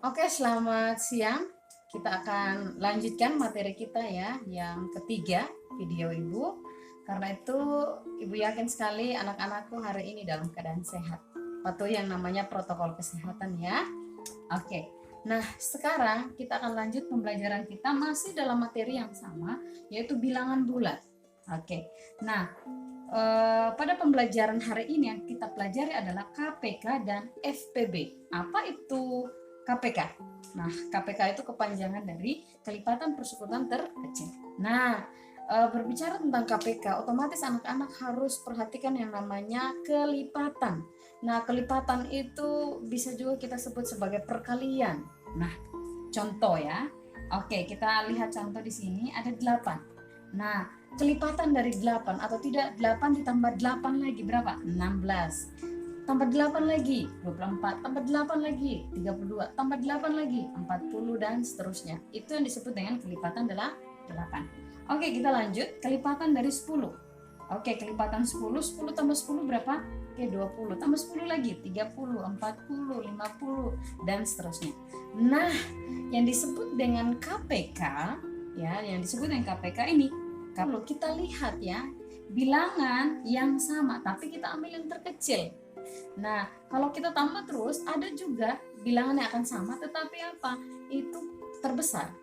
Oke, selamat siang. Kita akan lanjutkan materi kita ya, yang ketiga video Ibu. Karena itu Ibu yakin sekali anak-anakku hari ini dalam keadaan sehat. Patuhi yang namanya protokol kesehatan ya. Oke, nah sekarang kita akan lanjut pembelajaran kita masih dalam materi yang sama, yaitu bilangan bulat. Oke, nah pada pembelajaran hari ini yang kita pelajari adalah KPK dan FPB. Apa itu KPK? Nah, KPK itu kepanjangan dari kelipatan persekutuan terkecil. Nah, berbicara tentang KPK, otomatis anak-anak harus perhatikan yang namanya kelipatan. Nah, kelipatan itu bisa juga kita sebut sebagai perkalian. Nah, contoh ya. Oke, kita lihat contoh di sini ada 8. Nah, kelipatan dari 8 atau tidak 8 ditambah 8 lagi berapa? 16. Tambah 8 lagi 24, tambah 8 lagi 32, tambah 8 lagi 40 dan seterusnya. Itu yang disebut dengan kelipatan adalah 8. Oke, kita lanjut. Kelipatan dari 10. Oke, kelipatan 10, 10 tambah 10 berapa? Oke, 20. Tambah 10 lagi 30, 40, 50 dan seterusnya. Nah, yang disebut dengan KPK ya, yang disebut dengan KPK ini kalau kita lihat ya, bilangan yang sama tapi kita ambil yang terkecil. Nah, kalau kita tambah terus, ada juga bilangan yang akan sama, tetapi apa? Itu terbesar.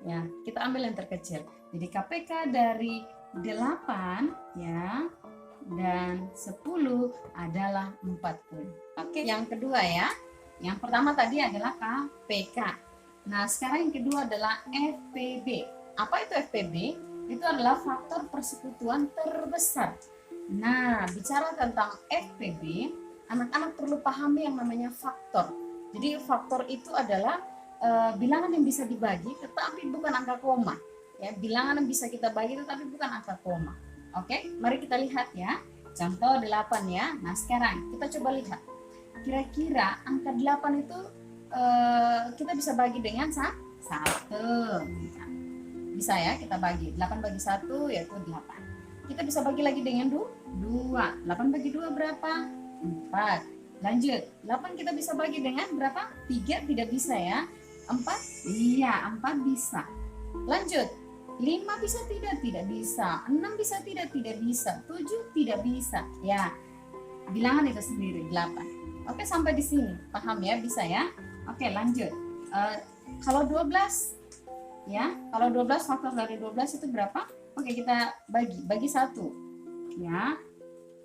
Ya, kita ambil yang terkecil. Jadi KPK dari 8 ya dan 10 adalah 40. Oke, yang kedua ya. Yang pertama tadi adalah KPK. Nah, sekarang yang kedua adalah FPB. Apa itu FPB? Itu adalah faktor persekutuan terbesar. Nah, bicara tentang FPB, anak-anak perlu pahami yang namanya faktor. Jadi faktor itu adalah bilangan yang bisa dibagi tetapi bukan angka koma. Ya, bilangan yang bisa kita bagi tetapi bukan angka koma. Oke, mari kita lihat ya. Contoh 8 ya. Nah, sekarang kita coba lihat. Kira-kira angka 8 itu kita bisa bagi dengan 1. Bisa ya, kita bagi. 8 bagi 1 yaitu 8. Kita bisa bagi lagi dengan 2. 8 bagi 2 berapa? 4. Lanjut. 8 kita bisa bagi dengan berapa? 3 tidak bisa ya. 4? Iya, 4 bisa. Lanjut. 5 bisa tidak? Tidak bisa. 6 bisa tidak? Tidak bisa. 7 tidak bisa. Ya, bilangan itu sendiri 8. Oke, sampai di sini. Paham ya? Bisa ya? Oke, lanjut. Kalau 12 ya, kalau 12 faktor dari 12 itu berapa? Oke, kita bagi 1 ya.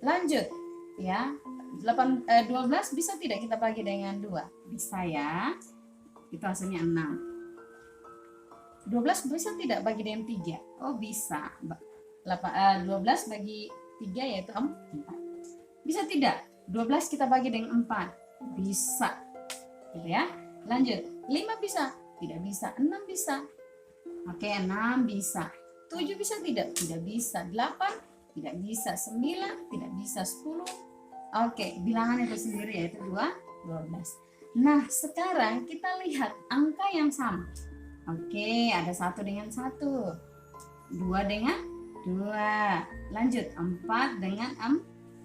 Lanjut ya. 12 bisa tidak kita bagi dengan 2? Bisa ya. Itu hasilnya 6. 12 bisa tidak bagi dengan 3? Oh, bisa. 12 bagi 3 yaitu 4. Bisa tidak 12 kita bagi dengan 4? Bisa. Gitu ya. Lanjut. 5 bisa? Tidak bisa. 6 bisa? Oke, 6 bisa. 7 bisa tidak? Tidak bisa. 8 tidak bisa. 9 tidak bisa. 10. Oke, bilangan itu sendiri yaitu 12. Nah, sekarang kita lihat angka yang sama. Oke, ada 1 dengan 1. 2 dengan 2. Lanjut, 4 dengan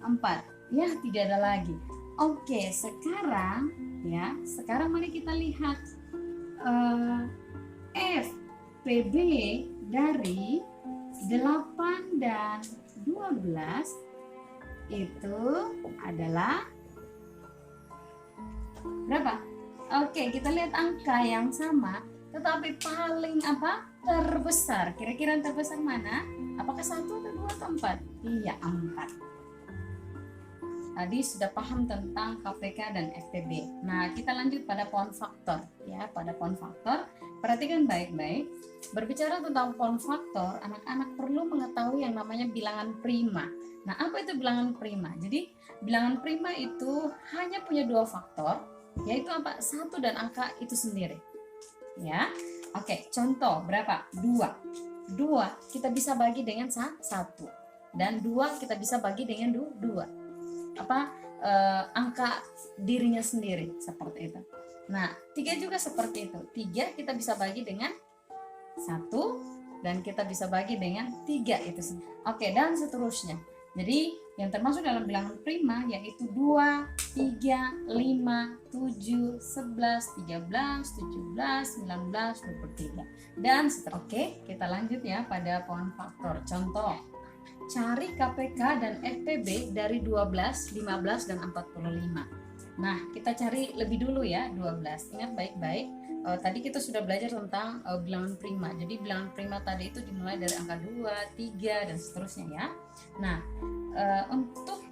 4. Ya, tidak ada lagi. Oke, sekarang ya, sekarang mari kita lihat FPB dari 8 dan 12 itu adalah berapa? Oke, kita lihat angka yang sama tetapi paling terbesar. Kira-kira yang terbesar mana? Apakah 1 atau 2 atau 4? Iya, 4. Tadi sudah paham tentang KPK dan FPB. Nah, kita lanjut pada pohon faktor ya. Pada pohon faktor, perhatikan baik-baik. Berbicara tentang pohon faktor, anak-anak perlu mengetahui yang namanya bilangan prima. Nah, apa itu bilangan prima? Jadi, bilangan prima itu hanya punya 2 faktor, yaitu 1 dan angka itu sendiri. Ya. Oke, contoh berapa? 2. 2 kita bisa bagi dengan 1. Dan 2 kita bisa bagi dengan 2. Angka dirinya sendiri seperti itu. Nah, 3 juga seperti itu. 3 kita bisa bagi dengan 1 dan kita bisa bagi dengan 3 itu. Oke, dan seterusnya. Jadi yang termasuk dalam bilangan prima yaitu 2, 3, 5, 7, 11, 13, 17, 19, 23 dan seterusnya. Oke, kita lanjut ya pada pohon faktor. Contoh, cari KPK dan FPB dari 12, 15, dan 45. Nah, kita cari lebih dulu ya 12. Ingat baik-baik, tadi kita sudah belajar tentang bilangan prima. Jadi bilangan prima tadi itu dimulai dari angka 2, 3, dan seterusnya ya. Nah, untuk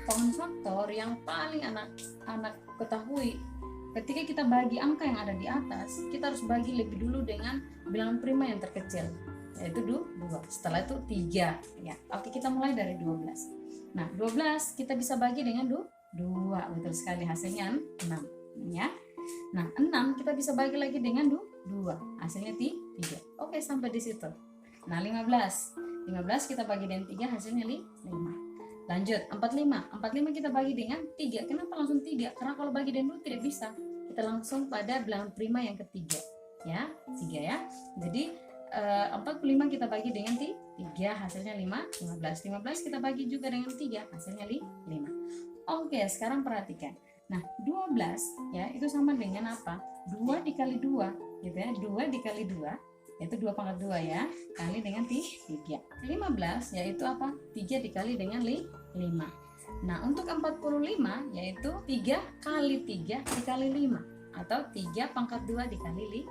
pohon faktor yang paling anak-anak ketahui, ketika kita bagi angka yang ada di atas, kita harus bagi lebih dulu dengan bilangan prima yang terkecil, yaitu 2. Setelah itu 3 ya. Oke, kita mulai dari 12. Nah, 12 kita bisa bagi dengan 2. Betul sekali, hasilnya 6 ya. Nah, 6 kita bisa bagi lagi dengan 2, hasilnya 3. Oke, sampai di situ. Nah, 15 kita bagi dengan 3, hasilnya 5. Lanjut, 45 kita bagi dengan 3. Kenapa langsung 3? Karena kalau bagi dengan 2 tidak bisa. Kita langsung pada bilangan prima yang ketiga ya, 3 ya. Jadi 45 kita bagi dengan 3, hasilnya 5. 15 kita bagi juga dengan 3, hasilnya 5. Oke, sekarang perhatikan. Nah, 12 ya itu sama dengan apa? 2 dikali 2 gitu ya. 2 dikali 2 yaitu 2 pangkat 2 ya, kali dengan 3. 15 yaitu apa? 3 dikali dengan 5. Nah, untuk 45 yaitu 3 kali 3 dikali 5 atau 3 pangkat 2 dikali 5.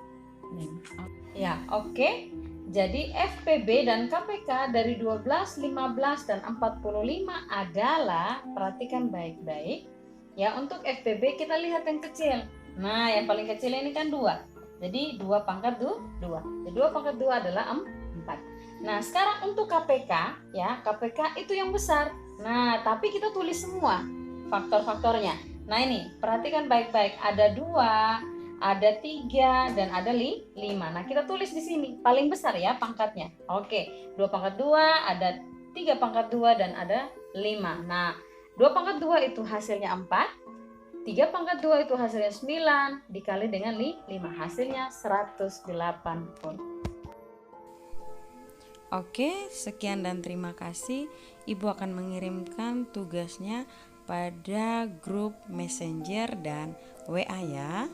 Ya, oke. Jadi FPB dan KPK dari 12, 15, dan 45 adalah, perhatikan baik-baik ya, untuk FPB kita lihat yang kecil. Nah, yang paling kecil ini kan 2. Jadi 2 pangkat 2. Jadi 2 pangkat 2 adalah 4. Nah, sekarang untuk KPK ya, KPK itu yang besar. Nah, tapi kita tulis semua faktor-faktornya. Nah, ini perhatikan baik-baik, ada 2, ada 3, dan ada 5. Nah, kita tulis di sini paling besar ya pangkatnya. Oke, 2 pangkat 2, ada 3 pangkat 2, dan ada 5. Nah, 2 pangkat 2 itu hasilnya 4. 3 pangkat 2 itu hasilnya 9 dikali dengan 5, hasilnya 180. Oke, sekian dan terima kasih. Ibu akan mengirimkan tugasnya pada grup Messenger dan WA ya.